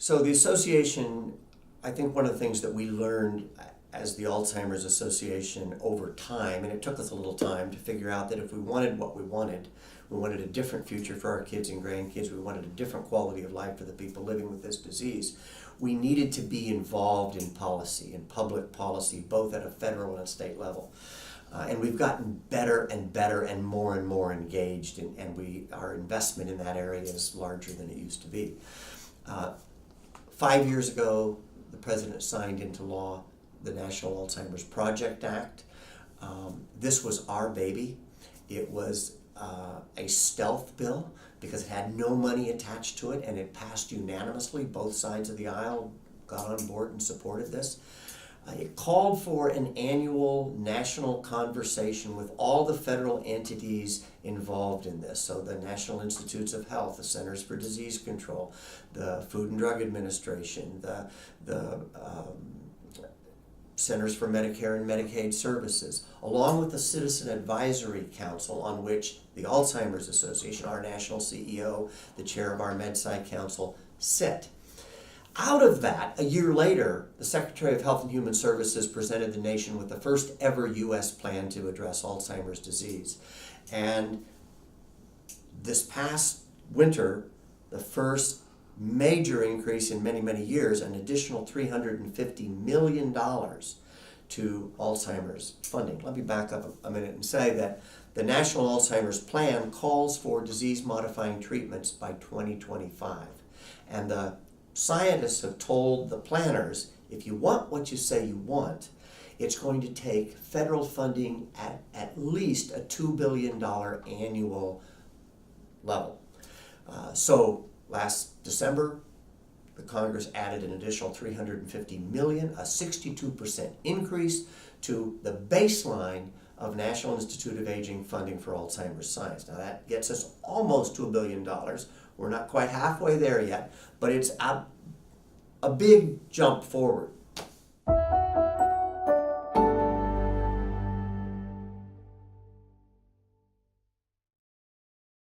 So the association, I think one of the things that we learned as the Alzheimer's Association over time, and it took us a little time to figure out that if we wanted what we wanted a different future for our kids and grandkids, we wanted a different quality of life for the people living with this disease, we needed to be involved in policy, in public policy, both at a federal and a state level. And we've gotten better and better and more engaged, and our investment in that area is larger than it used to be. 5 years ago, the President signed into law the National Alzheimer's Project Act. This was our baby. It was a stealth bill because it had no money attached to it, and it passed unanimously. Both sides of the aisle got on board and supported this. It called for an annual national conversation with all the federal entities involved in this. So the National Institutes of Health, the Centers for Disease Control, the Food and Drug Administration, the Centers for Medicare and Medicaid Services, along with the Citizen Advisory Council, on which the Alzheimer's Association, our national CEO, the chair of our MedSci Council, sit. Out of that, a year later, the Secretary of Health and Human Services presented the nation with the first ever U.S. plan to address Alzheimer's disease. And this past winter, the first major increase in many years, an additional $350 million to Alzheimer's funding. Let me back up a minute and say that the National Alzheimer's Plan calls for disease-modifying treatments by 2025. And the scientists have told the planners, if you want what you say you want, it's going to take federal funding at least a $2 billion annual level. So last December, the Congress added an additional $350 million, a 62% increase to the baseline of National Institute of Aging funding for Alzheimer's science. Now that gets us almost to $1 billion. We're not quite halfway there yet, but it's a big jump forward.